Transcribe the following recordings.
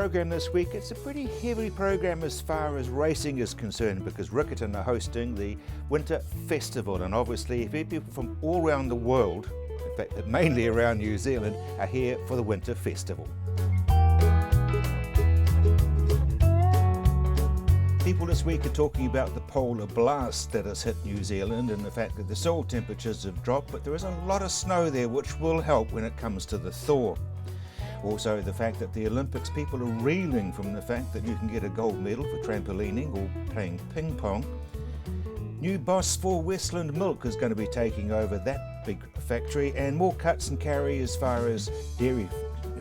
program this week. It's a pretty heavy program as far as racing is concerned because Riccarton are hosting the Winter Festival, and obviously people from all around the world, in fact mainly around New Zealand, are here for the Winter Festival. People this week are talking about the polar blast that has hit New Zealand and the fact that the soil temperatures have dropped, but there is a lot of snow there which will help when it comes to the thaw. Also the fact that the Olympics, people are reeling from the fact that you can get a gold medal for trampolining or playing ping pong. New boss for Westland Milk is going to be taking over that big factory, and more cuts and carry as far as dairy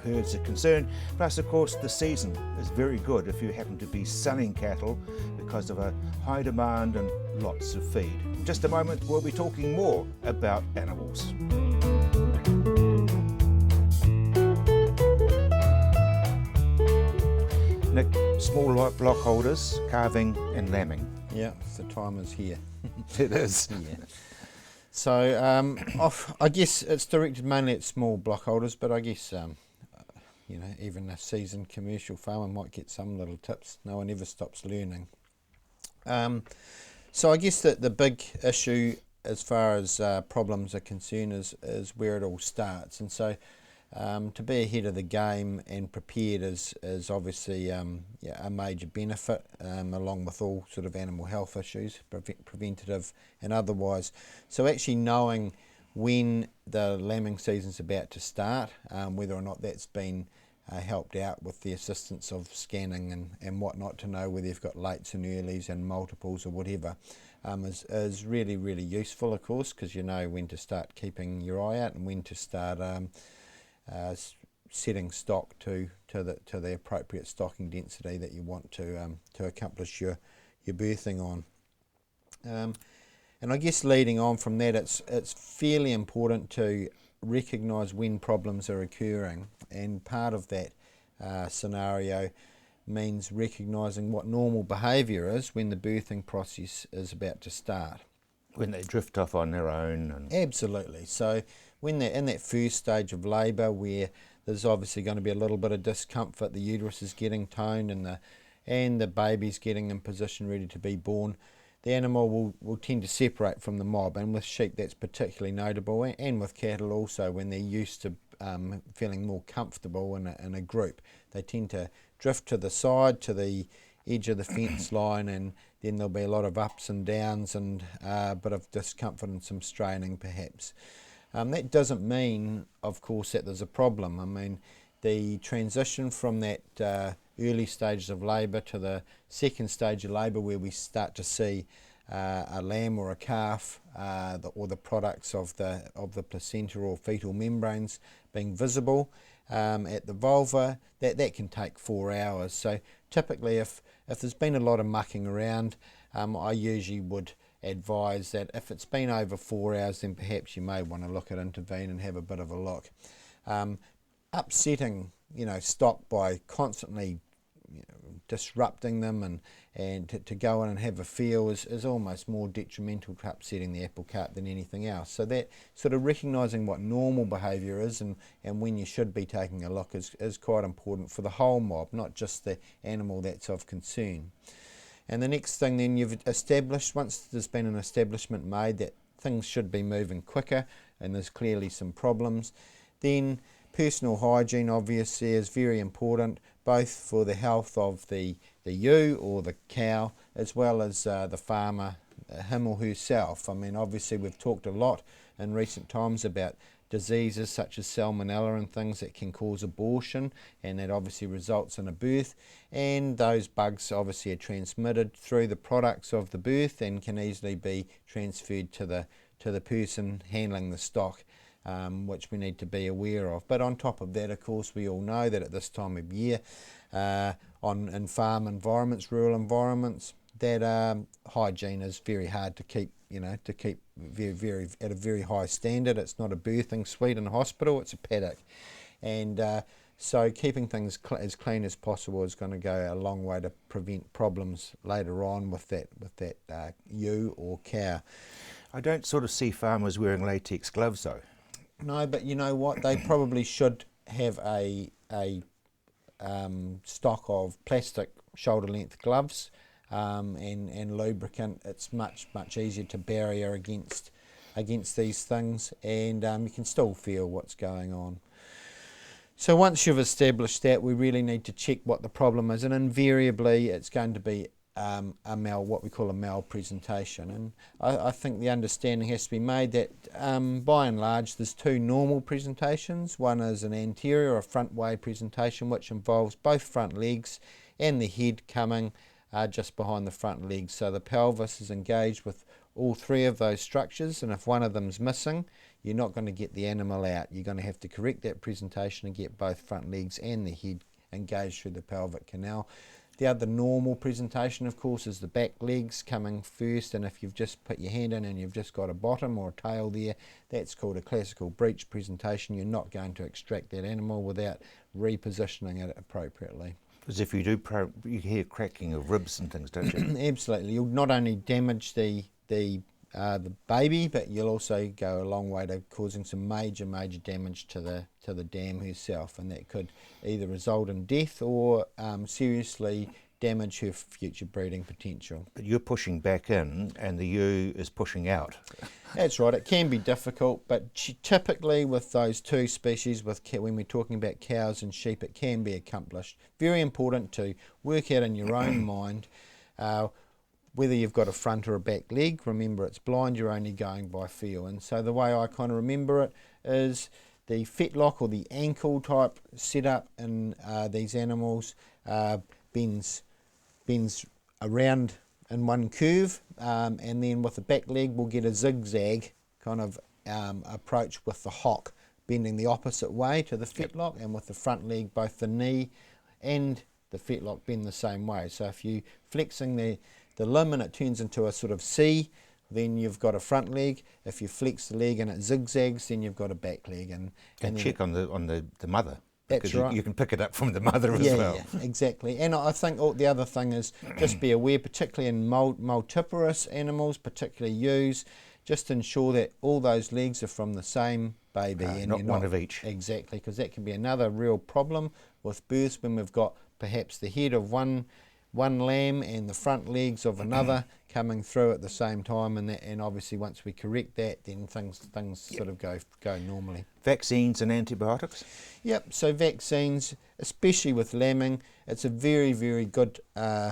herds are concerned. Plus, of course, the season is very good if you happen to be selling cattle because of a high demand and lots of feed. In just a moment, we'll be talking more about animals. Nick, small block holders, calving and lambing. Yeah, the time is here. It is. Yeah. So I guess it's directed mainly at small block holders, but I guess even a seasoned commercial farmer might get some little tips. No one ever stops learning. So I guess that the big issue as far as problems are concerned is where it all starts, and so to be ahead of the game and prepared is obviously a major benefit, along with all sort of animal health issues, preventative and otherwise. So actually knowing when the lambing season's about to start, whether or not that's been helped out with the assistance of scanning and whatnot to know whether you've got lates and earlies and multiples or whatever, is really, really useful, of course, because you know when to start keeping your eye out and when to start setting stock to the appropriate stocking density that you want to accomplish your birthing on. And I guess leading on from that, it's fairly important to recognise when problems are occurring, and part of that scenario means recognising what normal behaviour is when the birthing process is about to start. When they drift off on their own. Absolutely. So when they're in that first stage of labour, where there's obviously going to be a little bit of discomfort, the uterus is getting toned and the baby's getting in position ready to be born, the animal will tend to separate from the mob, and with sheep that's particularly notable, and with cattle also. When they're used to feeling more comfortable in a group, they tend to drift to the side, to the edge of the fence line, and then there'll be a lot of ups and downs and a bit of discomfort and some straining perhaps. That doesn't mean, of course, that there's a problem. I mean, the transition from that early stages of labour to the second stage of labour, where we start to see a lamb or a calf or the products of the placenta or fetal membranes being visible at the vulva, that can take 4 hours. So typically if there's been a lot of mucking around, I usually would advise that if it's been over 4 hours, then perhaps you may want to look at intervene and have a bit of a look. Upsetting stock by constantly disrupting them and to go in and have a feel is almost more detrimental to upsetting the apple cart than anything else. So that sort of recognising what normal behaviour is and when you should be taking a look is quite important for the whole mob, not just the animal that's of concern. And the next thing then you've established, once there's been an establishment made that things should be moving quicker and there's clearly some problems, then personal hygiene obviously is very important, both for the health of the ewe or the cow, as well as the farmer, him or herself. I mean, obviously we've talked a lot in recent times about diseases such as salmonella and things that can cause abortion, and that obviously results in a birth, and those bugs obviously are transmitted through the products of the birth and can easily be transferred to the person handling the stock, which we need to be aware of. But on top of that, of course, we all know that at this time of year, in farm environments, rural environments, that hygiene is very hard to keep, very, very at a very high standard. It's not a birthing suite in a hospital; it's a paddock, and so keeping things as clean as possible is going to go a long way to prevent problems later on with that ewe or cow. I don't sort of see farmers wearing latex gloves though. No, but you know what? They probably should have a stock of plastic shoulder length gloves and lubricant. It's much easier to barrier against these things, and you can still feel what's going on. So once you've established that, we really need to check what the problem is, and invariably it's going to be what we call a malpresentation. And I think the understanding has to be made that by and large there's two normal presentations. One is an anterior or front way presentation, which involves both front legs and the head coming just behind the front legs. So the pelvis is engaged with all three of those structures, and if one of them's missing, you're not going to get the animal out. You're going to have to correct that presentation and get both front legs and the head engaged through the pelvic canal. The other normal presentation, of course, is the back legs coming first, and if you've just put your hand in and you've just got a bottom or a tail there, that's called a classical breech presentation. You're not going to extract that animal without repositioning it appropriately. Because if you do, you hear cracking of ribs and things, don't you? Absolutely. You'll not only damage the baby, but you'll also go a long way to causing some major damage to the dam herself, and that could either result in death or seriously damage her future breeding potential. But you're pushing back in and the ewe is pushing out. That's right. It can be difficult, but typically with those two species, when we're talking about cows and sheep, it can be accomplished. Very important to work out in your own mind whether you've got a front or a back leg. Remember, it's blind, you're only going by feel. And so the way I kind of remember it is the fetlock or the ankle type setup in these animals bends around in one curve, and then with the back leg we'll get a zigzag kind of approach with the hock bending the opposite way to the fetlock, and with the front leg both the knee and the fetlock bend the same way. So if you flexing the limb and it turns into a sort of C, then you've got a front leg. If you flex the leg and it zigzags, then you've got a back leg. And check on the mother. That's right. You can pick it up from the mother as well. Yeah, exactly. And I think the other thing is just be aware, particularly in multiparous animals, particularly ewes, just ensure that all those legs are from the same baby. And not one of each. Exactly, because that can be another real problem with births when we've got perhaps the head of one lamb and the front legs of another coming through at the same time, and obviously once we correct that, then things sort of go normally. Vaccines and antibiotics? Yep, so vaccines, especially with lambing, it's a very good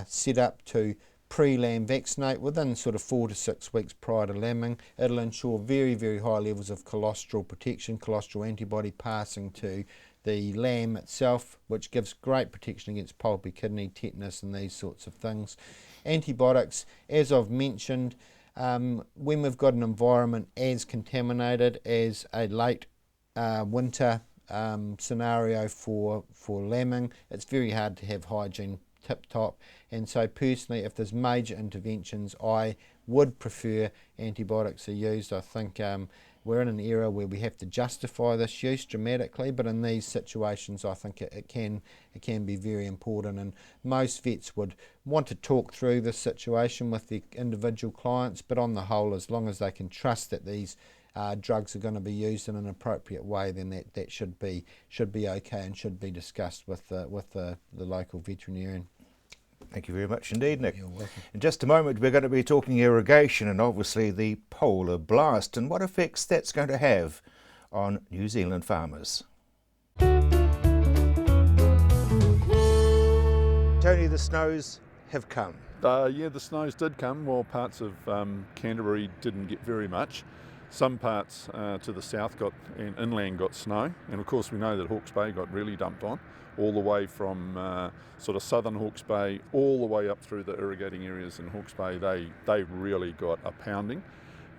setup to pre-lamb vaccinate within sort of 4 to 6 weeks prior to lambing. It'll ensure very high levels of colostral protection, colostral antibody passing to the lamb itself, which gives great protection against pulpy kidney, tetanus and these sorts of things. Antibiotics, as I've mentioned, when we've got an environment as contaminated as a late winter scenario for lambing, it's very hard to have hygiene tip-top, and so personally if there's major interventions I would prefer antibiotics are used. I think we're in an era where we have to justify this use dramatically, but in these situations I think it can be very important, and most vets would want to talk through this situation with the individual clients, but on the whole, as long as they can trust that these drugs are going to be used in an appropriate way, then that should be okay and should be discussed with the local veterinarian. Thank you very much indeed, Nick. You're welcome. In just a moment we're going to be talking irrigation and obviously the polar blast and what effects that's going to have on New Zealand farmers. Tony, the snows have come. Yeah, the snows did come. Well, parts of Canterbury didn't get very much. Some parts to the south and inland got snow, and of course we know that Hawke's Bay got really dumped on, all the way from sort of southern Hawke's Bay all the way up through the irrigating areas in Hawke's Bay. They really got a pounding.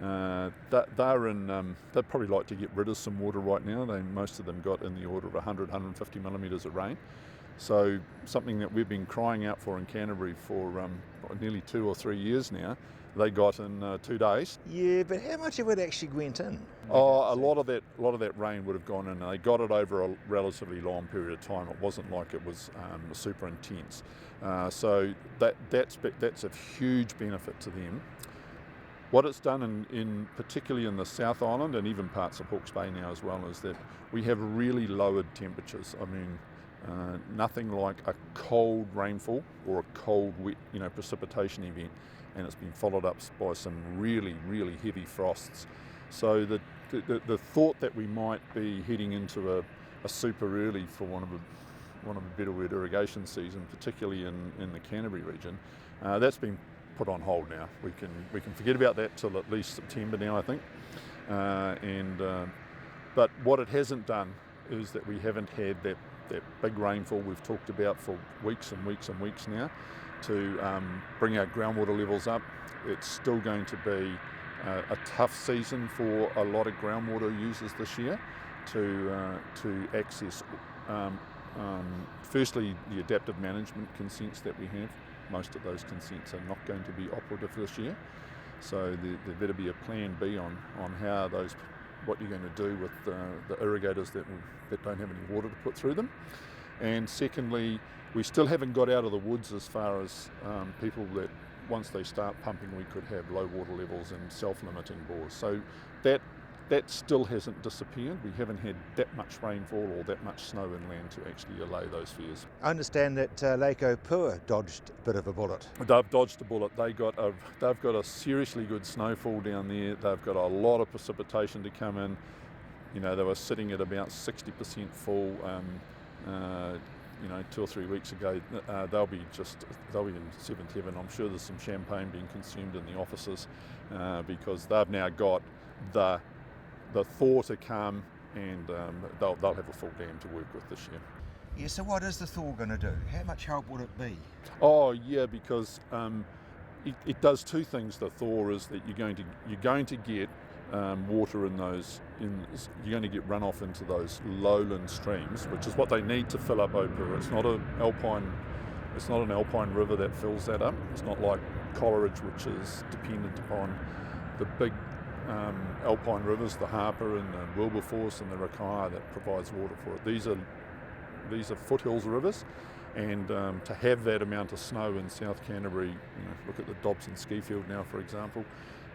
They'd probably like to get rid of some water right now. Most of them got in the order of 100-150 millimetres of rain. So something that we've been crying out for in Canterbury for nearly 2 or 3 years now, they got in 2 days. Yeah, but how much of it actually went in? Oh, a lot of that rain would have gone in, and they got it over a relatively long period of time. It wasn't like it was super intense. So that's a huge benefit to them. What it's done in particularly in the South Island and even parts of Hawke's Bay now as well is that we have really lowered temperatures. I mean, Nothing like a cold rainfall or a cold, wet, precipitation event, and it's been followed up by some really, really heavy frosts. So the thought that we might be heading into a super early, for one of a better word, irrigation season, particularly in the Canterbury region, that's been put on hold now. We can forget about that till at least September now, I think. But what it hasn't done is that we haven't had that big rainfall we've talked about for weeks and weeks and weeks now to bring our groundwater levels up. It's still going to be a tough season for a lot of groundwater users this year to access firstly the adaptive management consents that we have. Most of those consents are not going to be operative this year, so there better be a plan B on how what you're going to do with the irrigators that don't have any water to put through them. And secondly, we still haven't got out of the woods as far as people that once they start pumping we could have low water levels and self-limiting bores. So that still hasn't disappeared. We haven't had that much rainfall or that much snow inland to actually allay those fears. I understand that Lake Opua dodged a bit of a bullet. They've dodged a bullet. They've got a seriously good snowfall down there. They've got a lot of precipitation to come in. They were sitting at about 60% full 2 or 3 weeks ago. They'll be in seventh heaven. I'm sure there's some champagne being consumed in the offices because they've now got the thaw to come, and they'll have a full dam to work with this year. Yeah, so what is the thaw going to do? How much help would it be? Oh yeah, because it does two things. The thaw is that you're going to get water in those. You're going to get runoff into those lowland streams, which is what they need to fill up Opua. It's not an alpine river that fills that up. It's not like Coleridge, which is dependent upon the big alpine rivers, the Harper and the Wilberforce and the Rakaia, that provides water for it. These are foothills rivers, and to have that amount of snow in South Canterbury, look at the Dobson ski field now, for example,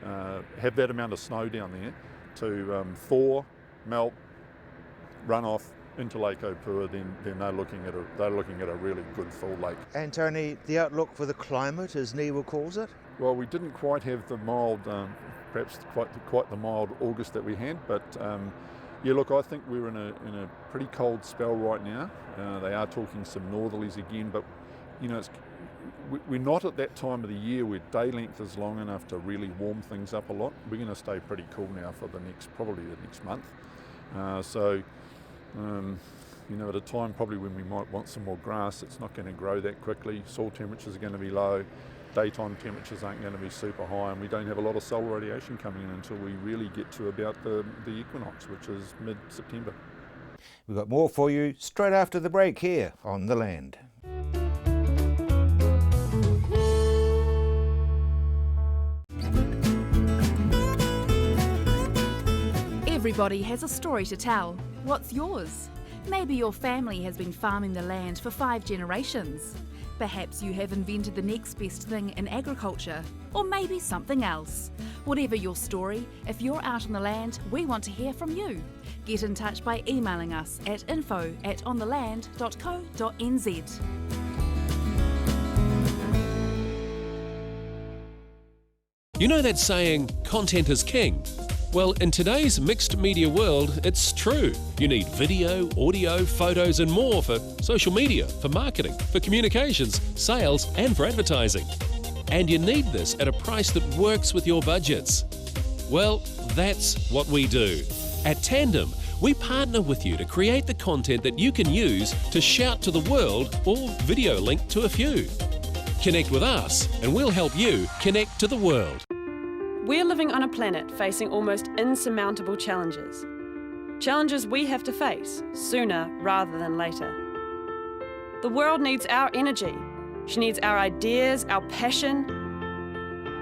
have that amount of snow down there to thaw, melt, run off into Lake Opua, then they're looking at a really good full lake. And Tony, the outlook for the climate, as Niwa calls it? Well, we didn't quite have the mild, perhaps quite the mild August that we had, but look, I think we're in a pretty cold spell right now. They are talking some northerlies again, but we're not at that time of the year where day length is long enough to really warm things up a lot. We're going to stay pretty cool now for probably the next month. At a time probably when we might want some more grass, it's not going to grow that quickly. Soil temperatures are going to be low. Daytime temperatures aren't going to be super high, and we don't have a lot of solar radiation coming in until we really get to about the equinox, which is mid-September. We've got more for you straight after the break here on The Land. Everybody has a story to tell. What's yours? Maybe your family has been farming the land for 5 generations. Perhaps you have invented the next best thing in agriculture, or maybe something else. Whatever your story, if you're out on the land, we want to hear from you. Get in touch by emailing us at info@ontheland.co.nz. You know that saying, content is king? Well, in today's mixed media world, it's true. You need video, audio, photos and more for social media, for marketing, for communications, sales and for advertising. And you need this at a price that works with your budgets. Well, that's what we do. At Tandem, we partner with you to create the content that you can use to shout to the world or video link to a few. Connect with us and we'll help you connect to the world. We're living on a planet facing almost insurmountable challenges. Challenges we have to face sooner rather than later. The world needs our energy. She needs our ideas, our passion.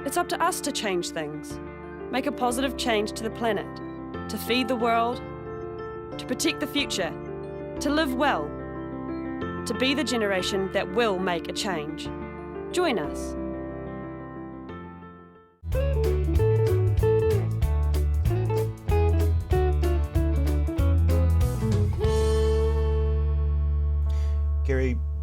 It's up to us to change things, make a positive change to the planet, to feed the world, to protect the future, to live well, to be the generation that will make a change. Join us.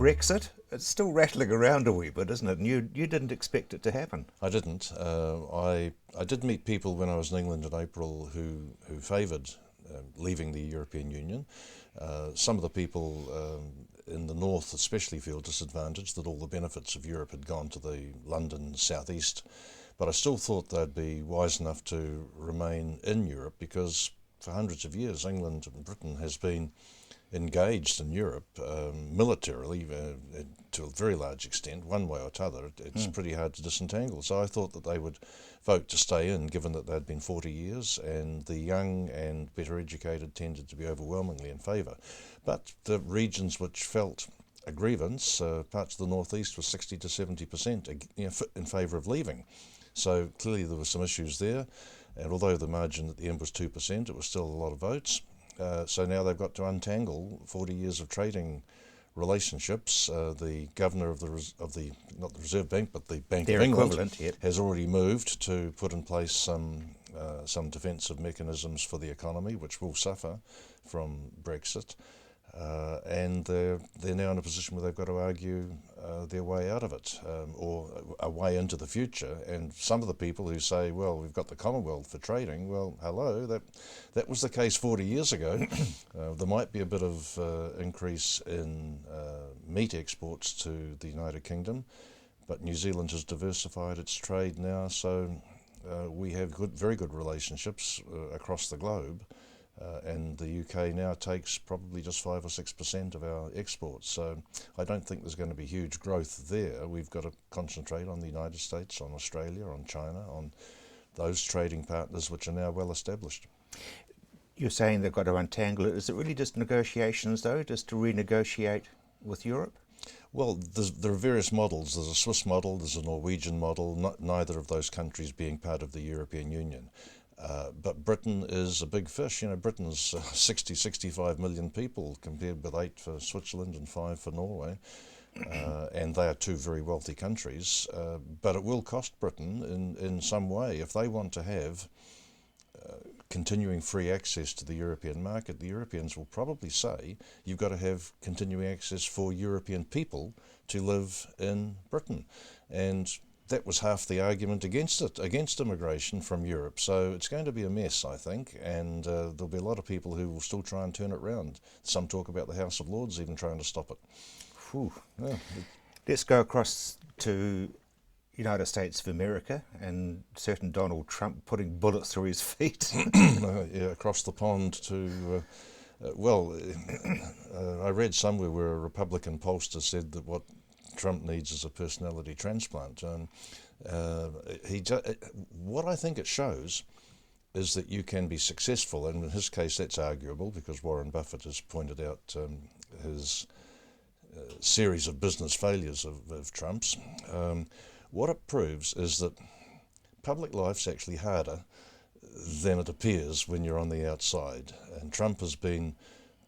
Brexit, it's still rattling around a wee bit, isn't it? And you didn't expect it to happen. I didn't. I did meet people when I was in England in April who favoured leaving the European Union. Some of the people in the north especially feel disadvantaged that all the benefits of Europe had gone to the London southeast. But I still thought they'd be wise enough to remain in Europe, because for hundreds of years England and Britain has been engaged in Europe militarily to a very large extent, one way or t'other. It's pretty hard to disentangle. So I thought that they would vote to stay in, given that they'd been 40 years, and the young and better educated tended to be overwhelmingly in favour. But the regions which felt a grievance, parts of the northeast, was 60 to 70% in favour of leaving. So clearly there were some issues there, and although the margin at the end was 2%, it was still a lot of votes. So now they've got to untangle 40 years of trading relationships. The governor of the not the Reserve Bank, but the Bank of England has already moved to put in place some defensive mechanisms for the economy, which will suffer from Brexit. And they're now in a position where they've got to argue their way out of it, or a way into the future. And some of the people who say, well, we've got the Commonwealth for trading, well, hello, that was the case 40 years ago. There might be a bit of increase in meat exports to the United Kingdom, but New Zealand has diversified its trade now, so we have very good relationships across the globe. And the UK now takes probably just 5 or 6% of our exports. So I don't think there's going to be huge growth there. We've got to concentrate on the United States, on Australia, on China, on those trading partners which are now well established. You're saying they've got to untangle it. Is it really just negotiations, though, just to renegotiate with Europe? Well, there are various models. There's a Swiss model, there's a Norwegian model, neither of those countries being part of the European Union. But Britain is a big fish. You know, Britain's 65 million people, compared with 8 for Switzerland and 5 for Norway. And they are two very wealthy countries. But it will cost Britain in some way. If they want to have continuing free access to the European market, the Europeans will probably say you've got to have continuing access for European people to live in Britain. And that was half the argument against it, against immigration from Europe. So it's going to be a mess, I think, and there'll be a lot of people who will still try and turn it round. Some talk about the House of Lords even trying to stop it. Yeah. Let's go across to United States of America and certain Donald Trump putting bullets through his feet. Yeah, across the pond to... I read somewhere where a Republican pollster said that what Trump needs is a personality transplant. What I think it shows is that you can be successful, and in his case that's arguable because Warren Buffett has pointed out his series of business failures of Trump's. What it proves is that public life's actually harder than it appears when you're on the outside, and Trump has been,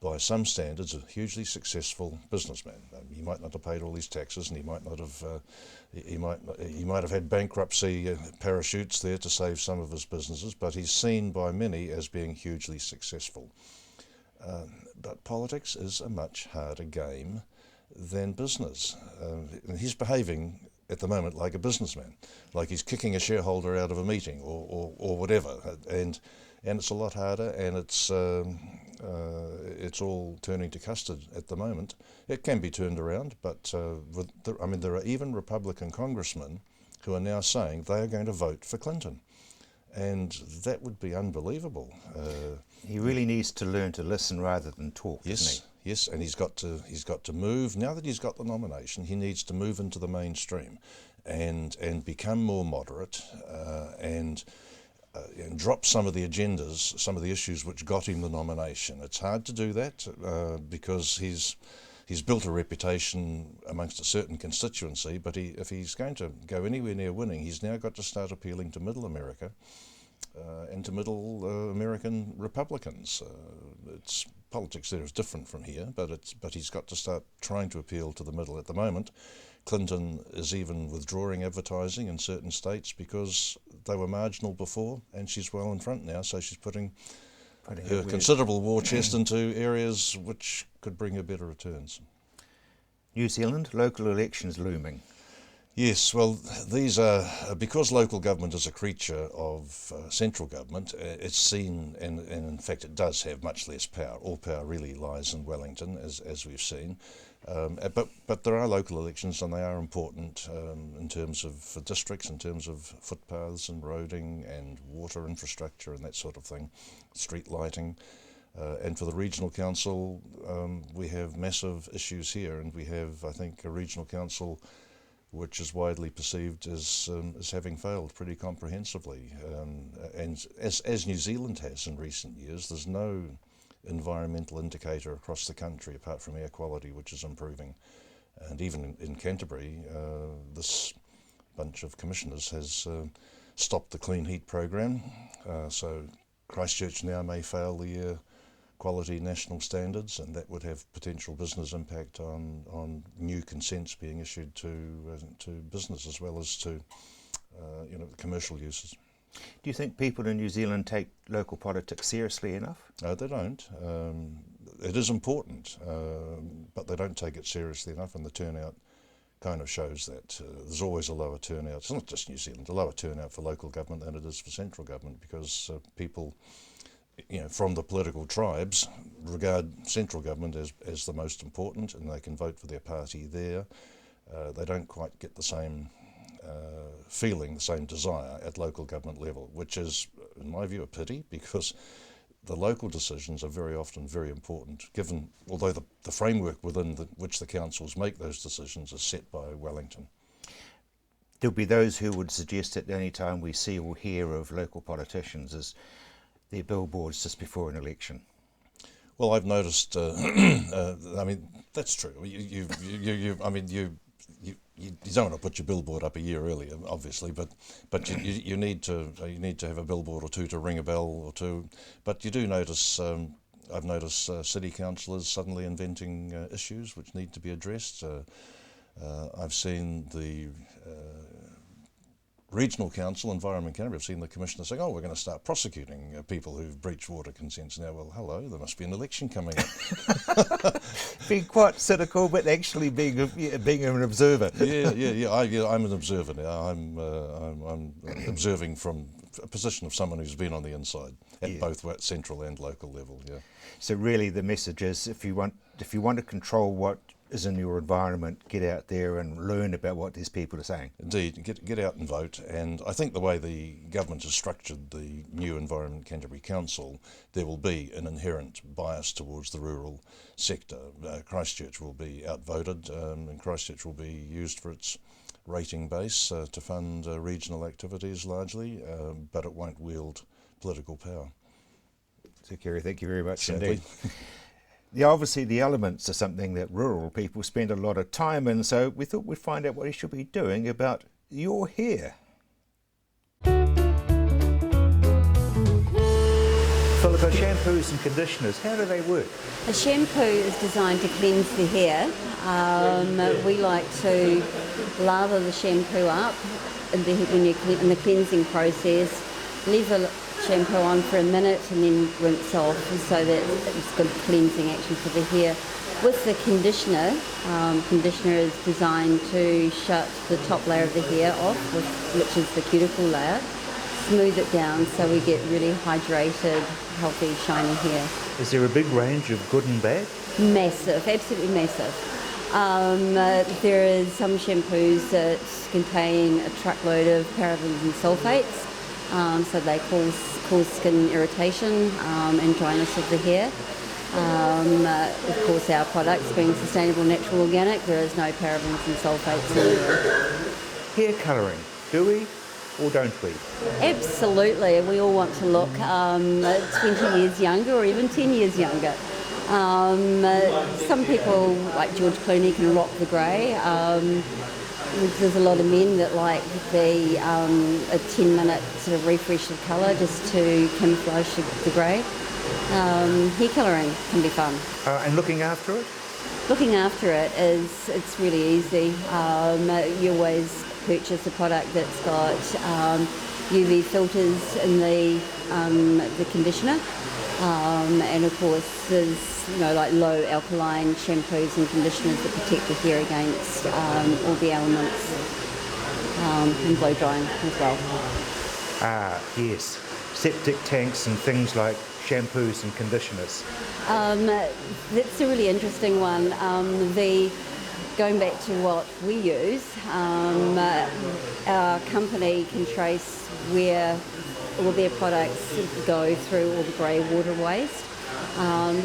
by some standards, a hugely successful businessman. He might not have paid all his taxes, and he might not have. He might have had bankruptcy parachutes there to save some of his businesses, but he's seen by many as being hugely successful. But politics is a much harder game than business. And he's behaving at the moment like a businessman, like he's kicking a shareholder out of a meeting or whatever, and it's a lot harder, and it's all turning to custard at the moment. It can be turned around, but there are even Republican congressmen who are now saying they are going to vote for Clinton, and that would be unbelievable. He really needs to learn to listen rather than talk, doesn't he? Yes, and he's got to move. Now that he's got the nomination, he needs to move into the mainstream and become more moderate and drop some of the agendas, some of the issues which got him the nomination. It's hard to do that because he's built a reputation amongst a certain constituency, but if he's going to go anywhere near winning, he's now got to start appealing to Middle America and to Middle American Republicans. Politics there is different from here, but he's got to start trying to appeal to the middle. At the moment, Clinton is even withdrawing advertising in certain states because they were marginal before, and she's well in front now, so she's putting her considerable war chest into areas which could bring her better returns. New Zealand, local elections looming. Yes, well, these are, because local government is a creature of central government, it's seen, and in fact it does have much less power. All power really lies in Wellington, as we've seen. But there are local elections, and they are important in terms of districts, in terms of footpaths and roading and water infrastructure and that sort of thing, street lighting. And for the regional council, we have massive issues here, and we have, I think, a regional council which is widely perceived as having failed pretty comprehensively. And as New Zealand has in recent years, there's no environmental indicator across the country apart from air quality which is improving. And even in Canterbury, this bunch of commissioners has stopped the clean heat program. So Christchurch now may fail the air quality national standards, and that would have potential business impact on new consents being issued to business as well as to commercial uses. Do you think people in New Zealand take local politics seriously enough? No, they don't. It is important, but they don't take it seriously enough, and the turnout kind of shows that. There's always a lower turnout. It's not just New Zealand, a lower turnout for local government than it is for central government, because people from the political tribes regard central government as the most important, and they can vote for their party there. They don't quite get the same feeling, the same desire at local government level, which is, in my view, a pity, because the local decisions are very often very important, given, although the framework within which the councils make those decisions is set by Wellington. There'll be those who would suggest that the only time we see or hear of local politicians is their billboards just before an election. Well, I've noticed. I mean, that's true. You don't want to put your billboard up a year earlier, obviously, but you need to have a billboard or two to ring a bell or two. But you do notice. I've noticed city councillors suddenly inventing issues which need to be addressed. I've seen the Regional Council, Environment Canterbury, I've seen the Commissioner saying, we're going to start prosecuting people who've breached water consents now. Well, hello, there must be an election coming up. Being quite cynical, but actually being an observer. Yeah. I'm an observer now. I'm observing from a position of someone who's been on the inside at both central and local level. Yeah. So really, the message is, if you want to control what is in your environment, get out there and learn about what these people are saying. Indeed, get out and vote. And I think the way the government has structured the new Environment Canterbury Council, there will be an inherent bias towards the rural sector. Christchurch will be outvoted, and Christchurch will be used for its rating base to fund regional activities largely, but it won't wield political power. So Kerry, thank you very much Sadly. indeed. Obviously the elements are something that rural people spend a lot of time in, so we thought we'd find out what you should be doing about your hair. Philippa, shampoos and conditioners, how do they work? A shampoo is designed to cleanse the hair. We like to lather the shampoo up when you're in the cleansing process, leave the shampoo on for a minute and then rinse off, so that it's good cleansing action for the hair. With the conditioner, conditioner is designed to shut the top layer of the hair off, which is the cuticle layer, smooth it down so we get really hydrated, healthy, shiny hair. Is there a big range of good and bad? Massive, absolutely massive. There is some shampoos that contain a truckload of parabens and sulfates, so they cause skin irritation and dryness of the hair. Of course, our products being sustainable, natural, organic, there is no parabens and sulfates in there. Hair colouring, do we or don't we? Absolutely, we all want to look 20 years younger or even 10 years younger. Some people, like George Clooney, can rock the grey. There's a lot of men that like a 10-minute sort of refresh of colour just to camouflage the grey. Hair colouring can be fun. And looking after it? Looking after it it's really easy. You always purchase a product that's got UV filters in the conditioner. And of course there's like low alkaline shampoos and conditioners that protect the hair against all the elements, and blow drying as well. Ah, yes. Septic tanks and things like shampoos and conditioners. That's a really interesting one. Going back to what we use, our company can trace where all their products go through all the grey water waste.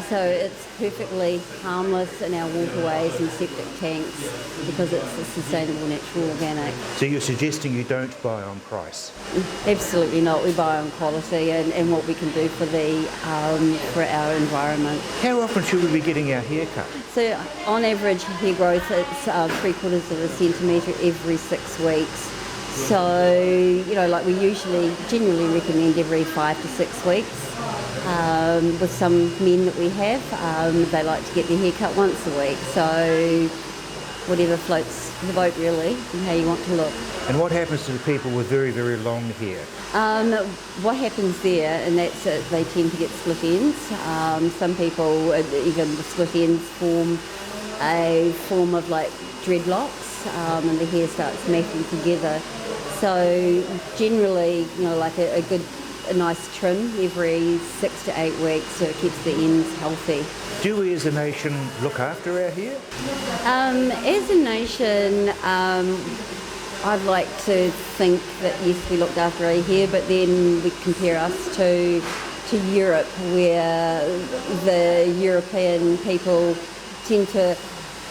So it's perfectly harmless in our waterways and septic tanks because it's a sustainable, natural, organic. So you're suggesting you don't buy on price? Absolutely not. We buy on quality and what we can do for our environment. How often should we be getting our hair cut? So on average, hair growth it's 3/4 of a centimetre every 6 weeks. So we generally recommend every 5 to 6 weeks. With some men that we have, they like to get their hair cut once a week. So whatever floats the boat really, and how you want to look. And what happens to the people with very, very long hair? What happens there, and that's it, they tend to get split ends. Some people, even the split ends, form a form of like dreadlocks, and the hair starts matting together. So generally, a nice trim every 6 to 8 weeks so it keeps the ends healthy. Do we as a nation look after our hair? As a nation, I'd like to think that yes, we looked after our hair, but then we compare us to Europe, where the European people tend to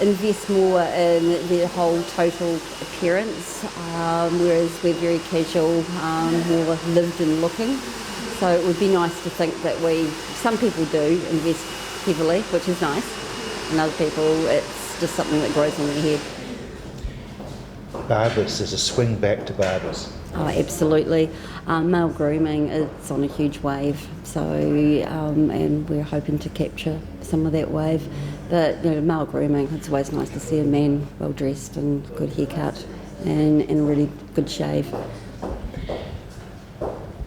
invest more in their whole total appearance, whereas we're very casual, more lived in looking. So it would be nice to think that some people do invest heavily, which is nice, and other people it's just something that grows on their head. Barbers, there's a swing back to barbers. Oh, absolutely. Male grooming is on a huge wave, so and we're hoping to capture some of that wave. But male grooming, it's always nice to see a man well dressed and good haircut and a really good shave.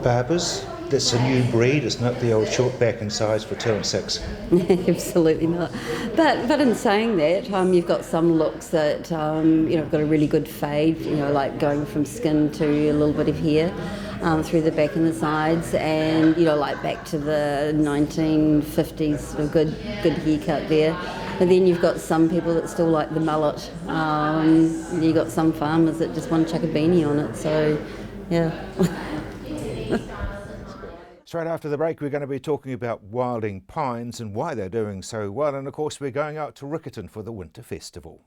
Barbers, that's a new breed, it's not the old short back and size for 2 and 6. Absolutely not. But in saying that, you've got some looks that got a really good fade, like going from skin to a little bit of hair through the back and the sides, and like back to the 1950s, sort of good haircut there. And then you've got some people that still like the mullet. You've got some farmers that just want to chuck a beanie on it. So, yeah. Straight after the break, we're going to be talking about wilding pines and why they're doing so well. And of course, we're going out to Riccarton for the Winter Festival.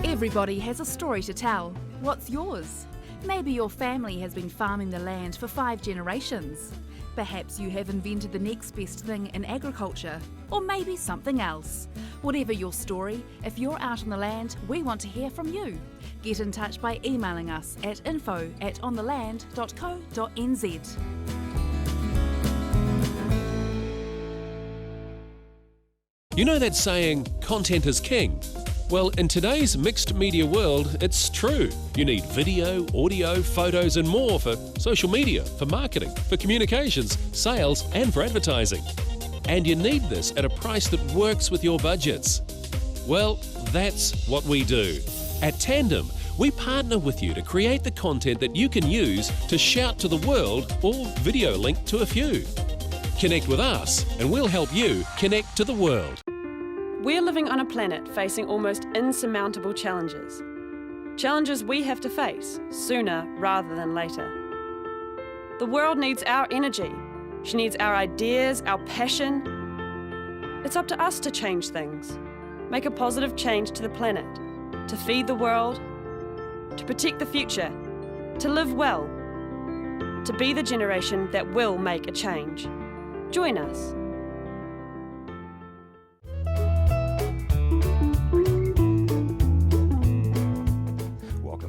Everybody has a story to tell. What's yours? Maybe your family has been farming the land for 5 generations. Perhaps you have invented the next best thing in agriculture, or maybe something else. Whatever your story, if you're out on the land, we want to hear from you. Get in touch by emailing us at info@ontheland.co.nz. You know that saying, content is king? Well, in today's mixed media world, it's true. You need video, audio, photos and more for social media, for marketing, for communications, sales and for advertising. And you need this at a price that works with your budgets. Well, that's what we do. At Tandem, we partner with you to create the content that you can use to shout to the world or video link to a few. Connect with us and we'll help you connect to the world. We're living on a planet facing almost insurmountable challenges. Challenges we have to face sooner rather than later. The world needs our energy. She needs our ideas, our passion. It's up to us to change things, make a positive change to the planet, to feed the world, to protect the future, to live well, to be the generation that will make a change. Join us.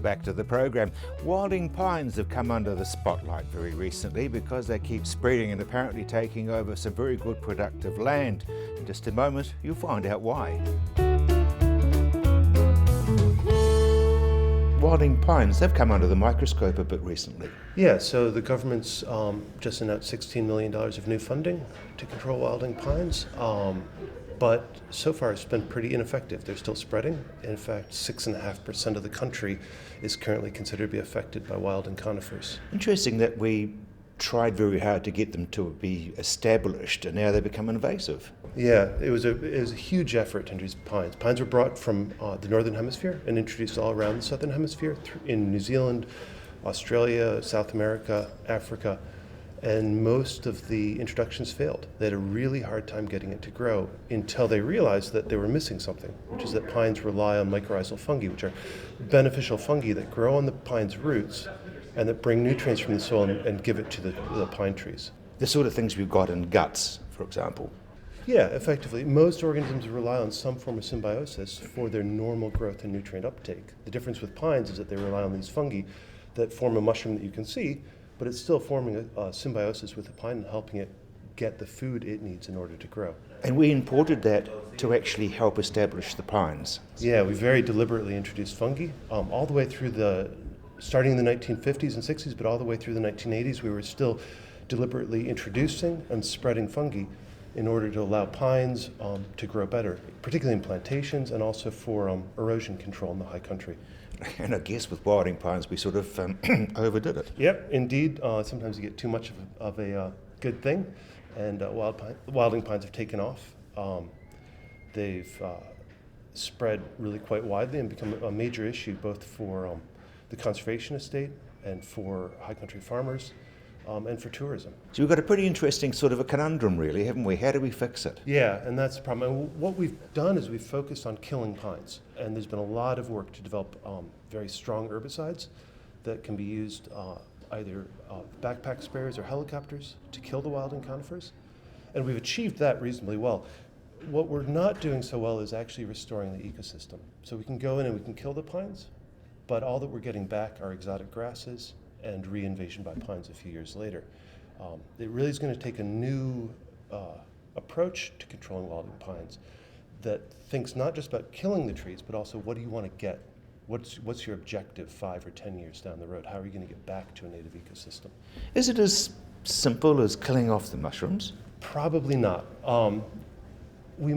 Back to the program. Wilding pines have come under the spotlight very recently because they keep spreading and apparently taking over some very good productive land. In just a moment, you'll find out why. wilding pines, they've come under the microscope a bit recently. Yeah, so the government's just announced $16 million of new funding to control wilding pines, but so far it's been pretty ineffective. They're still spreading. In fact, 6.5% of the country is currently considered to be affected by wilding conifers. Interesting that we tried very hard to get them to be established, and now they become invasive. Yeah, it was a huge effort to introduce pines. Pines were brought from the Northern Hemisphere and introduced all around the Southern Hemisphere, in New Zealand, Australia, South America, Africa, and most of the introductions failed. They had a really hard time getting it to grow until they realized that they were missing something, which is that pines rely on mycorrhizal fungi, which are beneficial fungi that grow on the pine's roots and that bring nutrients from the soil and give it to the pine trees. The sort of things we've got in guts, for example. Yeah, effectively. Most organisms rely on some form of symbiosis for their normal growth and nutrient uptake. The difference with pines is that they rely on these fungi that form a mushroom that you can see, but it's still forming a symbiosis with the pine and helping it get the food it needs in order to grow. And we imported that to actually help establish the pines. Yeah, we very deliberately introduced fungi all the way through starting in the 1950s and 60s, but all the way through the 1980s, we were still deliberately introducing and spreading fungi in order to allow pines to grow better, particularly in plantations and also for erosion control in the high country. And I guess with wilding pines, we sort of overdid it. Yep, indeed. Sometimes you get too much of a good thing, and wilding pines have taken off. They've spread really quite widely and become a major issue both for the conservation estate and for high country farmers and for tourism. So we've got a pretty interesting sort of a conundrum, really, haven't we? How do we fix it? Yeah, and that's the problem. And what we've done is we've focused on killing pines, and there's been a lot of work to develop very strong herbicides that can be used either backpack sprayers or helicopters to kill the wilding conifers, and we've achieved that reasonably well. What we're not doing so well is actually restoring the ecosystem. So we can go in and we can kill the pines, but all that we're getting back are exotic grasses and reinvasion by pines a few years later. It really is going to take a new approach to controlling wilding pines that thinks not just about killing the trees, but also what do you want to get? What's your objective 5 or 10 years down the road? How are you going to get back to a native ecosystem? Is it as simple as killing off the mushrooms? Probably not. We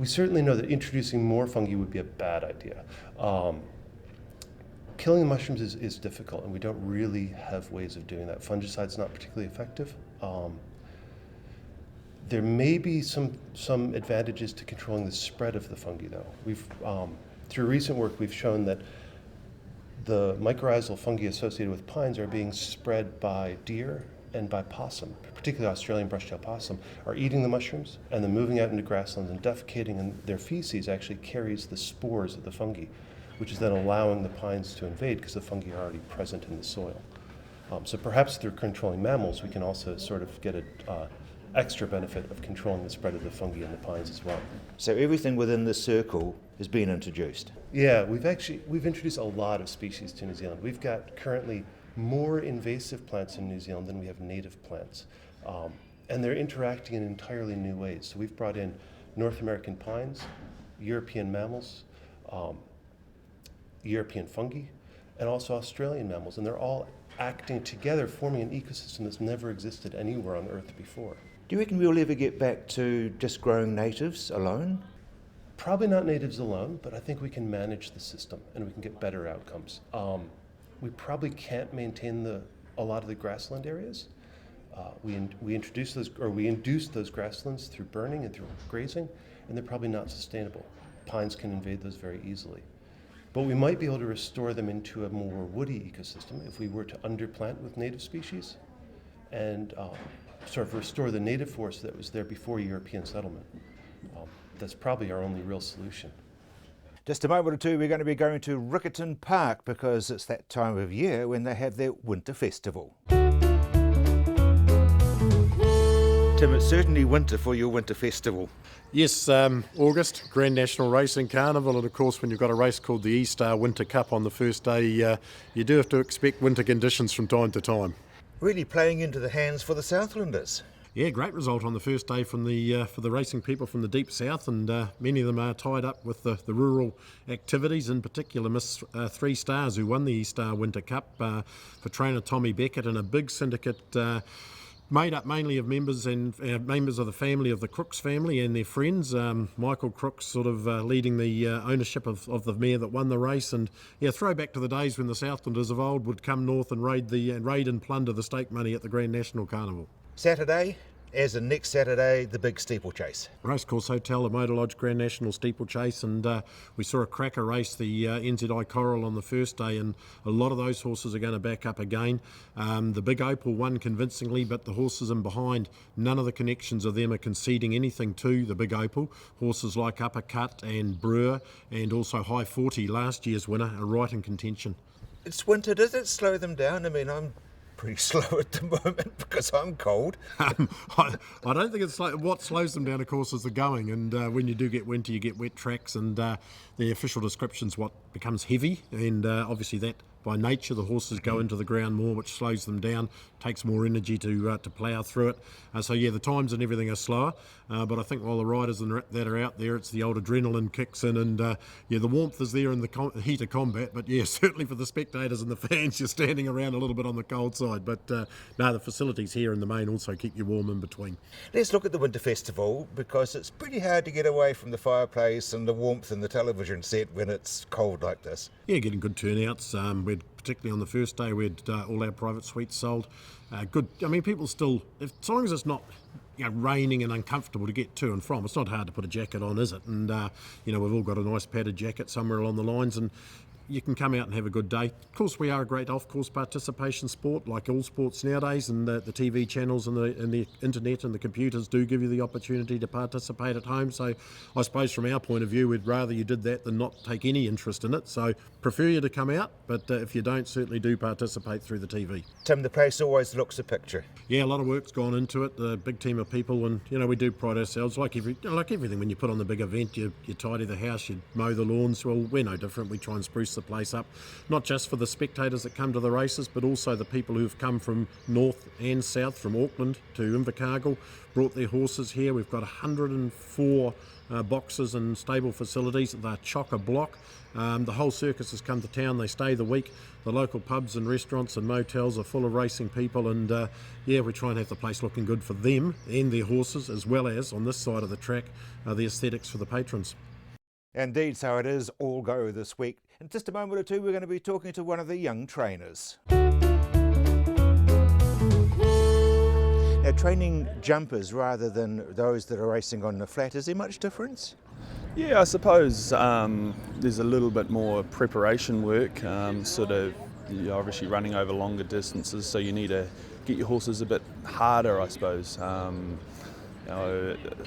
certainly know that introducing more fungi would be a bad idea. Killing the mushrooms is difficult, and we don't really have ways of doing that. Fungicide's not particularly effective. There may be some advantages to controlling the spread of the fungi, though. Through recent work, we've shown that the mycorrhizal fungi associated with pines are being spread by deer and by possum, particularly Australian brush-tailed possum, are eating the mushrooms and then moving out into grasslands and defecating, and their feces actually carries the spores of the fungi, which is then allowing the pines to invade because the fungi are already present in the soil. So perhaps through controlling mammals, we can also sort of get an extra benefit of controlling the spread of the fungi in the pines as well. So everything within this circle has been introduced? Yeah, we've introduced a lot of species to New Zealand. We've got currently more invasive plants in New Zealand than we have native plants. And they're interacting in entirely new ways. So we've brought in North American pines, European mammals, European fungi, and also Australian mammals. And they're all acting together, forming an ecosystem that's never existed anywhere on Earth before. Do you reckon we'll ever get back to just growing natives alone? Probably not natives alone, but I think we can manage the system and we can get better outcomes. We probably can't maintain a lot of the grassland areas. We induce those grasslands through burning and through grazing, and they're probably not sustainable. Pines can invade those very easily. But we might be able to restore them into a more woody ecosystem if we were to underplant with native species and sort of restore the native forest that was there before European settlement. That's probably our only real solution. Just a moment or two, we're going to be going to Riccarton Park because it's that time of year when they have their winter festival. Tim, it's certainly winter for your winter festival. Yes, August, Grand National Racing Carnival, and of course when you've got a race called the E-Star Winter Cup on the first day, you do have to expect winter conditions from time to time. Really playing into the hands for the Southlanders. Yeah, great result on the first day from the for the racing people from the deep south, and many of them are tied up with the rural activities. In particular, Miss 3 Stars, who won the E-Star Winter Cup for trainer Tommy Beckett, and a big syndicate made up mainly of members and members of the family of the Crooks family and their friends. Michael Crooks sort of leading the ownership of the mare that won the race, and yeah, throwback to the days when the Southlanders of old would come north and raid and plunder the stake money at the Grand National Carnival. Saturday, as in next Saturday, the big steeplechase. Racecourse Hotel, the Motor Lodge Grand National Steeplechase, and we saw a cracker race, the NZI Coral on the first day, and a lot of those horses are going to back up again. The Big Opal won convincingly, but the horses in behind, none of the connections of them are conceding anything to the Big Opal. Horses like Uppercut and Brewer and also High 40, last year's winner, are right in contention. It's winter, does it slow them down? I mean, I'm pretty slow at the moment because I'm cold. I don't think it's what slows them down, of course, is the going, and when you do get winter you get wet tracks, and the official description's what becomes heavy, and obviously that by nature the horses go into the ground more, which slows them down, takes more energy to plough through it. So yeah, the times and everything are slower, but I think while the riders that are out there, it's the old adrenaline kicks in, and yeah, the warmth is there in the heat of combat, but yeah, certainly for the spectators and the fans, you're standing around a little bit on the cold side, but no, the facilities here in the main also keep you warm in between. Let's look at the Winter Festival, because it's pretty hard to get away from the fireplace and the warmth and the television set when it's cold like this. Yeah, getting good turnouts. Particularly on the first day, we had all our private suites sold. Good. I mean, people still, as long as it's not raining and uncomfortable to get to and from, it's not hard to put a jacket on, is it? And we've all got a nice padded jacket somewhere along the lines, and you can come out and have a good day. Of course, we are a great off-course participation sport, like all sports nowadays, and the TV channels and the internet and the computers do give you the opportunity to participate at home. So I suppose from our point of view, we'd rather you did that than not take any interest in it. So prefer you to come out, but if you don't, certainly do participate through the TV. Tim, the place always looks a picture. Yeah, a lot of work's gone into it, a big team of people, and we do pride ourselves, like everything when you put on the big event, you tidy the house, you mow the lawns. Well, we're no different. We try and spruce the place up, not just for the spectators that come to the races, but also the people who've come from north and south, from Auckland to Invercargill, brought their horses here. We've got 104 boxes and stable facilities. They're chock-a-block. The whole circus has come to town. They stay the week. The local pubs and restaurants and motels are full of racing people, and yeah, we try and have the place looking good for them and their horses, as well as, on this side of the track, the aesthetics for the patrons. Indeed, so it is all go this week. In just a moment or two, we're going to be talking to one of the young trainers. Now, training jumpers rather than those that are racing on the flat, is there much difference? Yeah, I suppose there's a little bit more preparation work, you're obviously running over longer distances, so you need to get your horses a bit harder, I suppose.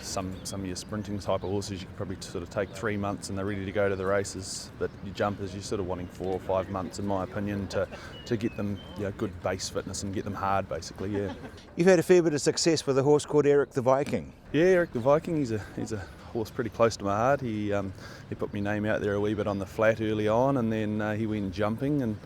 Some of your sprinting type of horses, you can probably sort of take 3 months and they're ready to go to the races, but your jumpers, you're sort of wanting 4 or 5 months, in my opinion, to get them good base fitness and get them hard, basically. Yeah. You've had a fair bit of success with a horse called Eric the Viking. Yeah, Eric the Viking, he's a horse pretty close to my heart. He put my name out there a wee bit on the flat early on, and then he went jumping, and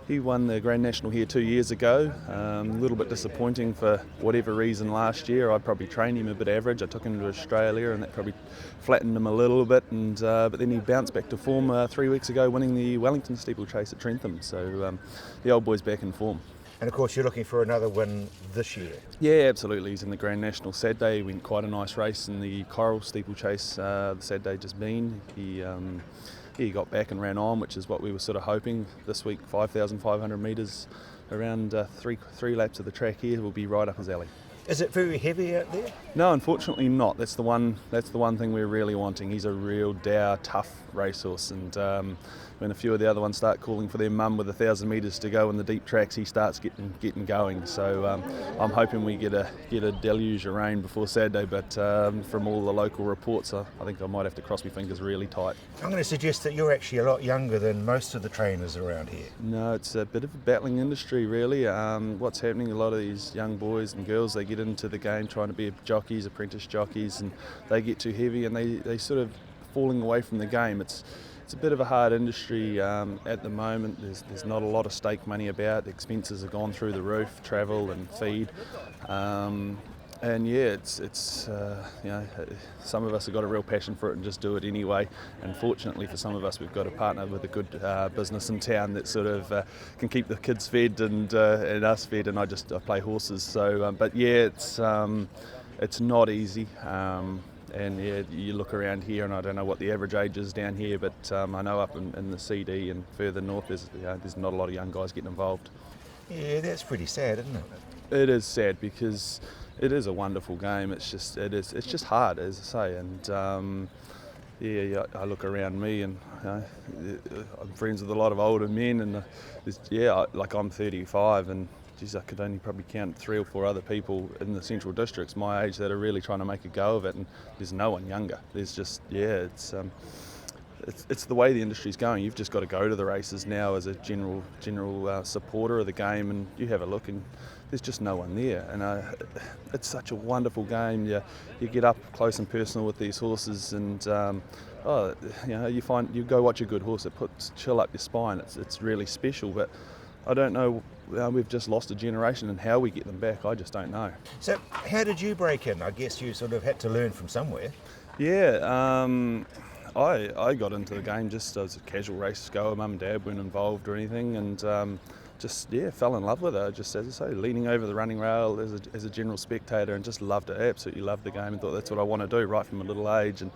he won the Grand National here 2 years ago. A little bit disappointing for whatever reason last year. I probably trained him a bit average. I took him to Australia and that probably flattened him a little bit. But then he bounced back to form 3 weeks ago, winning the Wellington steeplechase at Trentham. So the old boy's back in form. And of course you're looking for another win this year. Yeah, absolutely. He's in the Grand National Saturday. He went quite a nice race in the Coral steeplechase the Saturday just been. He got back and ran on, which is what we were sort of hoping. This week, 5,500 metres, around three laps of the track here will be right up his alley. Is it very heavy out there? No, unfortunately not. That's the one thing we're really wanting. He's a real dour, tough racehorse, and when a few of the other ones start calling for their mum with 1,000 metres to go in the deep tracks, he starts getting going. So I'm hoping we get a deluge of rain before Saturday, but from all the local reports, I think I might have to cross my fingers really tight. I'm going to suggest that you're actually a lot younger than most of the trainers around here. No, it's a bit of a battling industry, really. What's happening, a lot of these young boys and girls, they get into the game trying to be jockeys, apprentice jockeys, and they get too heavy and they sort of falling away from the game. It's a bit of a hard industry at the moment. There's not a lot of stake money about. The expenses have gone through the roof, travel and feed. And yeah, it's you know, some of us have got a real passion for it and just do it anyway. And fortunately for some of us, we've got a partner with a good business in town that sort of can keep the kids fed and us fed. And I play horses. So, but yeah, it's not easy. And yeah, you look around here, and I don't know what the average age is down here, but I know up in the CD and further north, there's not a lot of young guys getting involved. Yeah, that's pretty sad, isn't it? It is sad because it is a wonderful game. It's just hard, as I say. And yeah, I look around me, and I'm friends with a lot of older men, and like I'm 35, and geez, I could only probably count 3 or 4 other people in the central districts my age that are really trying to make a go of it, and there's no one younger. There's just it's the way the industry's going. You've just got to go to the races now as a general supporter of the game, and you have a look, and there's just no one there. And it's such a wonderful game. You get up close and personal with these horses, and you go watch a good horse. It puts chill up your spine. It's really special. But I don't know. We've just lost a generation, and how we get them back, I just don't know. So how did you break in? I guess you sort of had to learn from somewhere. Yeah. I got into the game just as a casual race goer. Mum and Dad weren't involved or anything, and fell in love with it. Just, as I say, leaning over the running rail as a general spectator, and just loved it. Absolutely loved the game, and thought that's what I want to do right from a little age. And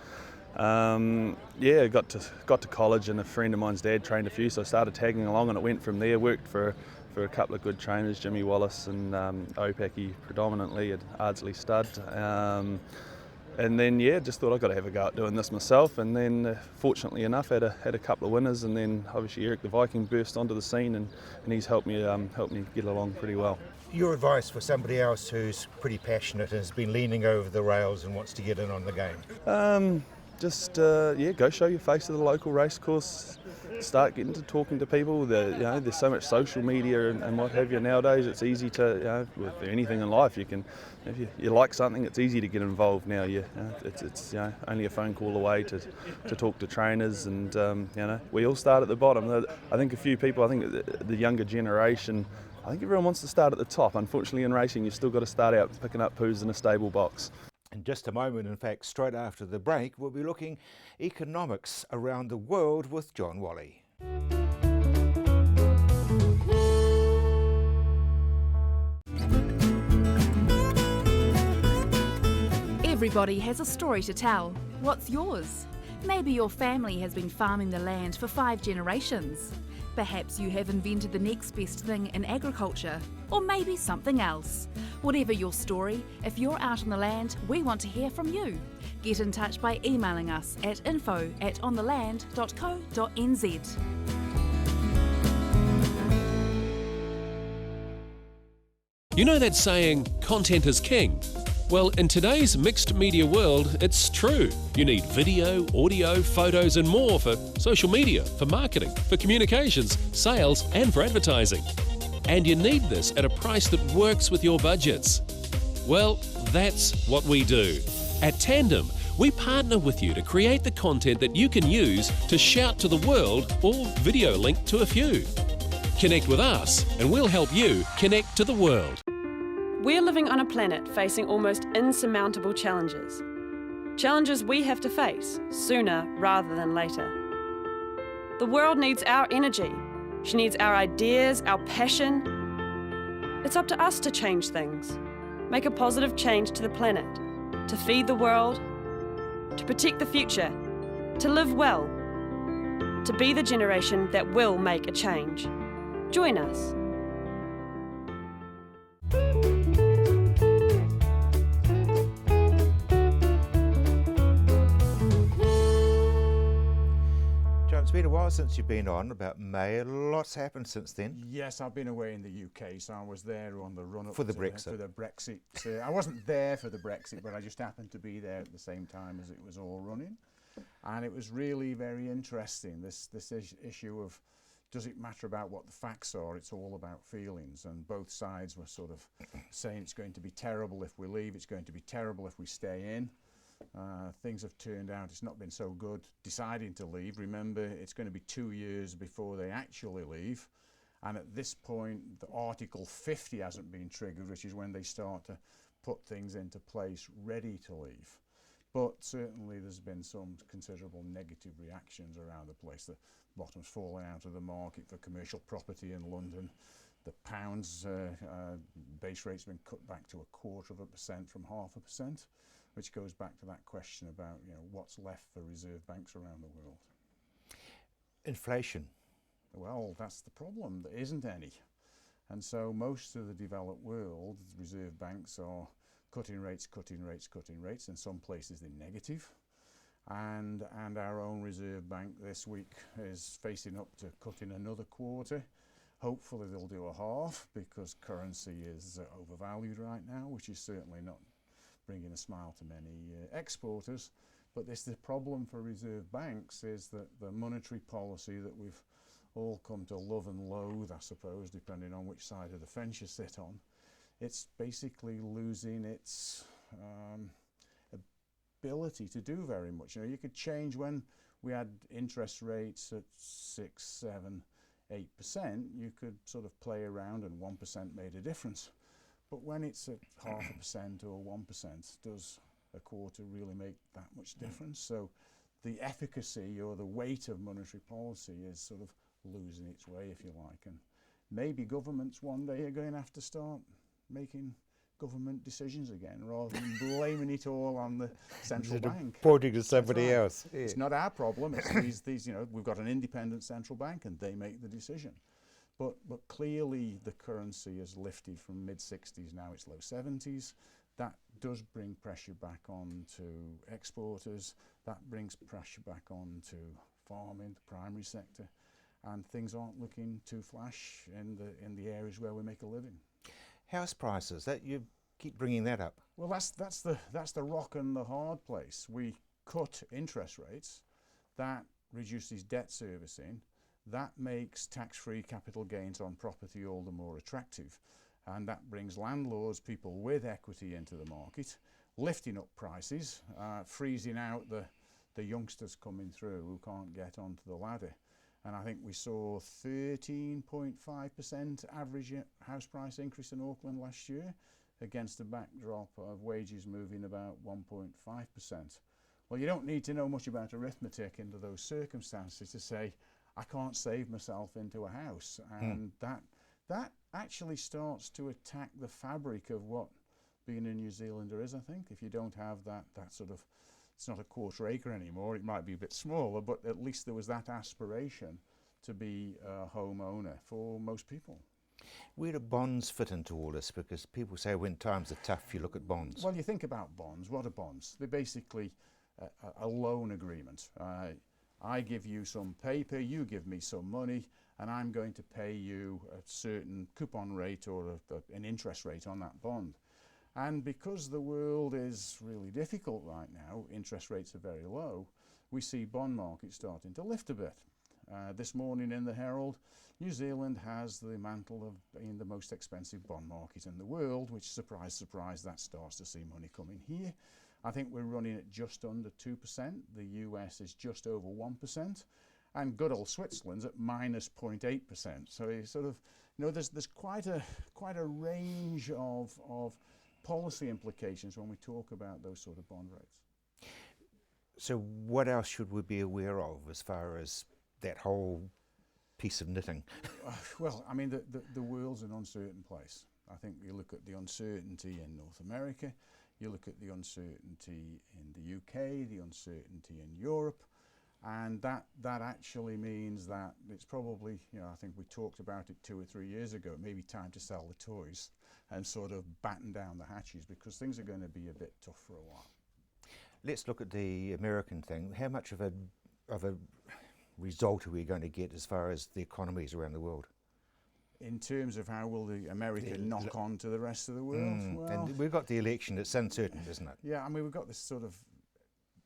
got to college, and a friend of mine's dad trained a few, so I started tagging along, and it went from there. Worked for a couple of good trainers, Jimmy Wallace and Opaki predominantly at Ardsley Stud. And then just thought I've got to have a go at doing this myself, and then fortunately enough had a couple of winners, and then obviously Eric the Viking burst onto the scene, and he's helped me get along pretty well. Your advice for somebody else who's pretty passionate and has been leaning over the rails and wants to get in on the game? Go show your face at the local racecourse. Start getting to talking to people. There's so much social media and what have you nowadays. It's easy to, with anything in life, you can, if you like something, it's easy to get involved now. It's only a phone call away to talk to trainers, and we all start at the bottom. I think a few people, the younger generation, I think everyone wants to start at the top. Unfortunately, in racing, you've still got to start out picking up poos in a stable box. In just a moment, in fact, straight after the break, we'll be looking economics around the world with John Wally. Everybody has a story to tell. What's yours? Maybe your family has been farming the land for 5 generations. Perhaps you have invented the next best thing in agriculture, or maybe something else. Whatever your story, if you're out on the land, we want to hear from you. Get in touch by emailing us at info@ontheland.co.nz. You know that saying, content is king? Well, in today's mixed media world, it's true. You need video, audio, photos and more for social media, for marketing, for communications, sales and for advertising. And you need this at a price that works with your budgets. Well, that's what we do. At Tandem, we partner with you to create the content that you can use to shout to the world or video link to a few. Connect with us and we'll help you connect to the world. We're living on a planet facing almost insurmountable challenges. Challenges we have to face sooner rather than later. The world needs our energy. She needs our ideas, our passion. It's up to us to change things, make a positive change to the planet, to feed the world, to protect the future, to live well, to be the generation that will make a change. Join us. It's been a while since you've been on, about May. A lot's happened since then. Yes, I've been away in the UK, so I was there on the run-up for the Brexit. For the Brexit. I wasn't there for the Brexit, but I just happened to be there at the same time as it was all running. And it was really very interesting, this issue of, does it matter about what the facts are? It's all about feelings. And both sides were sort of saying it's going to be terrible if we leave, it's going to be terrible if we stay in. Things have turned out, it's not been so good deciding to leave. Remember, it's going to be 2 years before they actually leave, and at this point the Article 50 hasn't been triggered, which is when they start to put things into place ready to leave. But certainly there's been some considerable negative reactions around the place. The bottom's fallen out of the market for commercial property in London. The pound's base rate's been cut back to 0.25% from 0.5%, which goes back to that question about, you know, what's left for reserve banks around the world. Inflation. Well, that's the problem. There isn't any. And so most of the developed world, reserve banks are cutting rates, in some places they're negative. And our own reserve bank this week is facing up to cutting another quarter. Hopefully they'll do a half, because currency is overvalued right now, which is certainly not bringing a smile to many exporters. But the problem for reserve banks is that the monetary policy that we've all come to love and loathe, I suppose, depending on which side of the fence you sit on, it's basically losing its ability to do very much. You know, you could change when we had interest rates at 6, 7, 8%, you could sort of play around and 1% made a difference. But when it's at 0.5% or 1%, does a quarter really make that much difference? So the efficacy or the weight of monetary policy is sort of losing its way, if you like. And maybe governments one day are going to have to start making government decisions again, rather than blaming it all on the central bank. Pointing to somebody else. Yeah. It's not our problem. It's these, you know, we've got an independent central bank and they make the decision. But clearly the currency has lifted from mid-60s, now it's low 70s. That does bring pressure back on to exporters. That brings pressure back on to farming, the primary sector. And things aren't looking too flash in the areas where we make a living. House prices, that you keep bringing that up. Well, that's the rock and the hard place. We cut interest rates, that reduces debt servicing, that makes tax-free capital gains on property all the more attractive, and that brings landlords, people with equity, into the market, lifting up prices, freezing out the youngsters coming through who can't get onto the ladder. And I think we saw 13.5% average house price increase in Auckland last year, against a backdrop of wages moving about 1.5%. Well, you don't need to know much about arithmetic under those circumstances to say, I can't save myself into a house. And that actually starts to attack the fabric of what being a New Zealander is, I think. If you don't have that sort of, it's not a quarter acre anymore, it might be a bit smaller, but at least there was that aspiration to be a homeowner for most people. Where do bonds fit into all this? Because people say when times are tough, you look at bonds. Well, you think about bonds. What are bonds? They're basically a loan agreement. I give you some paper, you give me some money, and I'm going to pay you a certain coupon rate or an interest rate on that bond. And because the world is really difficult right now, interest rates are very low, we see bond markets starting to lift a bit. This morning in the Herald, New Zealand has the mantle of being the most expensive bond market in the world, which, surprise, surprise, that starts to see money coming here. I think we're running at just under 2%. The US is just over 1%. And good old Switzerland's at minus 0.8%. So you sort of, you know, there's quite a range of policy implications when we talk about those sort of bond rates. So what else should we be aware of as far as that whole piece of knitting? Well, I mean, the world's an uncertain place. I think you look at the uncertainty in North America, you look at the uncertainty in the UK, the uncertainty in Europe, and that actually means that it's probably, you know, I think we talked about it 2 or 3 years ago, it may be time to sell the toys and sort of batten down the hatches, because things are going to be a bit tough for a while. Let's look at the American thing. How much of a result are we going to get as far as the economies around the world? In terms of how will the America knock on to the rest of the world? Well, and we've got the election, it's uncertain, isn't it? Yeah, I mean, we've got this sort of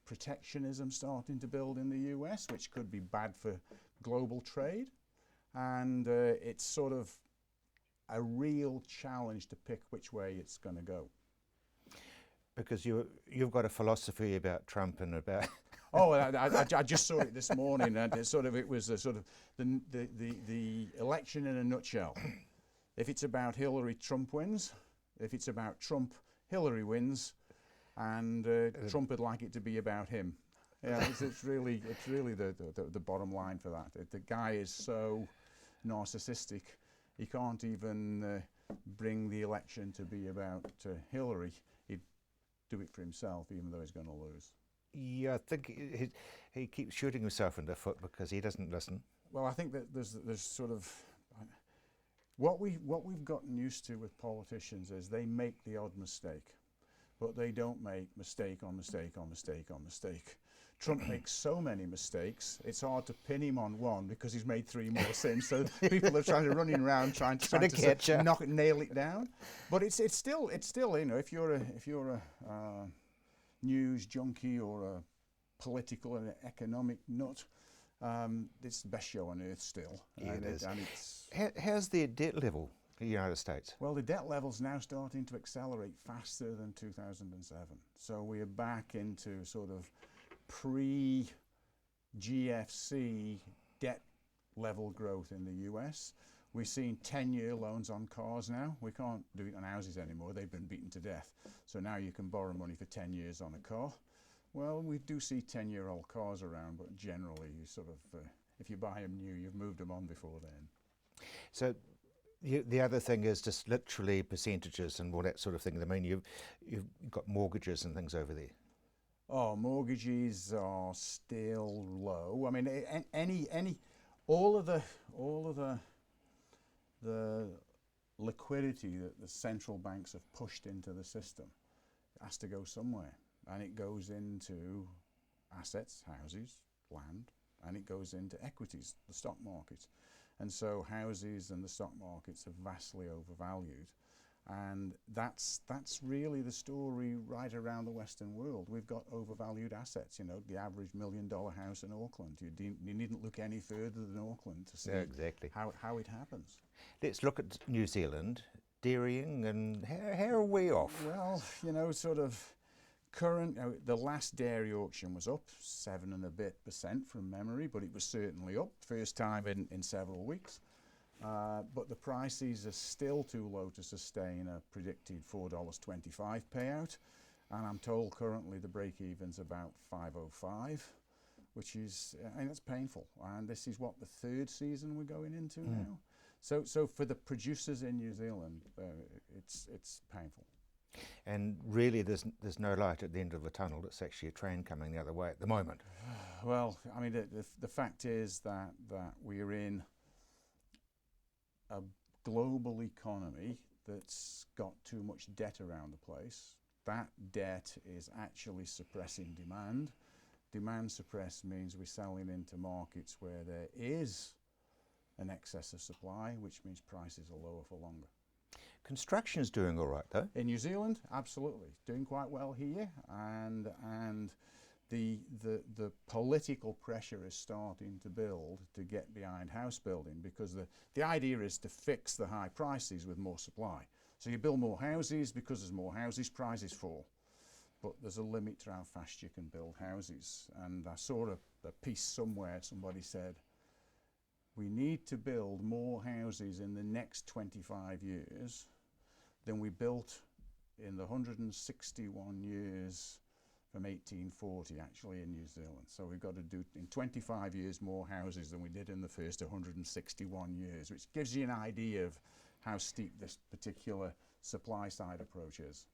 protectionism starting to build in the US, which could be bad for global trade. And it's sort of a real challenge to pick which way it's going to go. Because you've got a philosophy about Trump and about... Oh, I just saw it this morning, and it was a sort of the election in a nutshell. If it's about Hillary, Trump wins. If it's about Trump, Hillary wins, and Trump would like it to be about him. Yeah, it's really the bottom line for that. The guy is so narcissistic, he can't even bring the election to be about Hillary. He'd do it for himself, even though he's going to lose. Yeah, I think he keeps shooting himself in the foot because he doesn't listen. Well, I think that there's sort of what we've gotten used to with politicians is they make the odd mistake, but they don't make mistake on mistake on mistake on mistake. Trump makes so many mistakes, it's hard to pin him on one because he's made 3 more since. So people are running around trying to nail it down. But it's still you know, if you're a news junkie or a political and economic nut, it's the best show on earth still. Yeah, it is. How's the debt level in the United States? Well, the debt level's now starting to accelerate faster than 2007. So we are back into sort of pre-GFC debt level growth in the US. We're seeing 10-year loans on cars now. We can't do it on houses anymore. They've been beaten to death. So now you can borrow money for 10 years on a car. Well, we do see 10-year-old cars around, but generally you sort of, if you buy them new, you've moved them on before then. So the other thing is just literally percentages and all that sort of thing. I mean, you've got mortgages and things over there. Oh, mortgages are still low. I mean, all of the liquidity that the central banks have pushed into the system has to go somewhere, and it goes into assets, houses, land, and it goes into equities, the stock market. And so houses and the stock markets are vastly overvalued. And that's really the story right around the Western world. We've got overvalued assets. You know, the average $1 million house in Auckland. You needn't look any further than Auckland to see exactly how it happens. Let's look at New Zealand, dairying, and how are we off? Well, you know, sort of current. The last dairy auction was up 7% and a bit from memory, but it was certainly up, first time in several weeks. But the prices are still too low to sustain a predicted $4.25 payout, and I'm told currently the break-even's about $5.05, which is, I mean, that's painful. And this is what, the 3rd season we're going into now. So for the producers in New Zealand, it's painful. And really, there's no light at the end of the tunnel. It's actually a train coming the other way at the moment. Well, I mean, the fact is that we're in a global economy that's got too much debt around the place. That debt is actually suppressing demand. Demand suppressed means we're selling into markets where there is an excess of supply, which means prices are lower for longer. Construction's doing all right, though. In New Zealand, absolutely. Doing quite well here, and the political pressure is starting to build to get behind house building, because the idea is to fix the high prices with more supply. So you build more houses, because there's more houses, prices fall. But there's a limit to how fast you can build houses. And I saw a piece somewhere, somebody said, we need to build more houses in the next 25 years than we built in the 161 years from 1840 actually in New Zealand. So we've got to do in 25 years more houses than we did in the first 161 years, which gives you an idea of how steep this particular supply side approach is.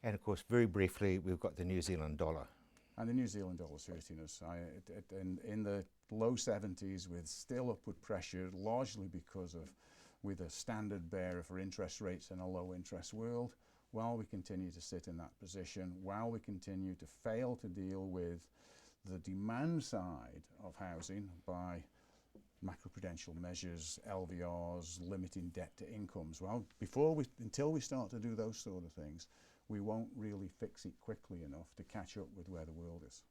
And of course, very briefly, we've got the New Zealand dollar. And the New Zealand dollar's hurting us. In the low 70s with still upward pressure, largely because of with a standard bearer for interest rates in a low interest world. While we continue to sit in that position, while we continue to fail to deal with the demand side of housing by macroprudential measures, LVRs, limiting debt to incomes, well, until we start to do those sort of things, we won't really fix it quickly enough to catch up with where the world is.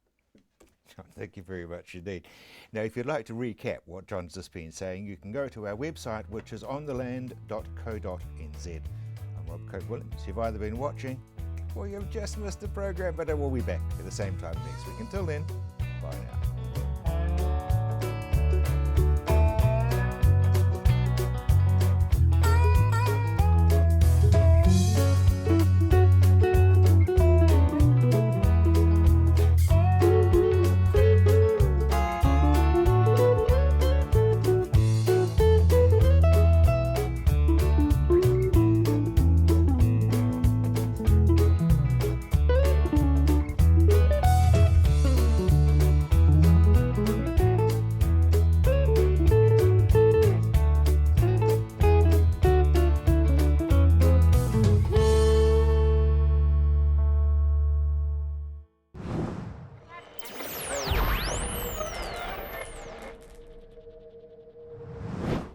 John, thank you very much indeed. Now, if you'd like to recap what John's just been saying, you can go to our website, which is ontheland.co.nz. I'm Rob Cope-Williams. You've either been watching or you've just missed the program, but we'll be back at the same time next week. Until then, bye now.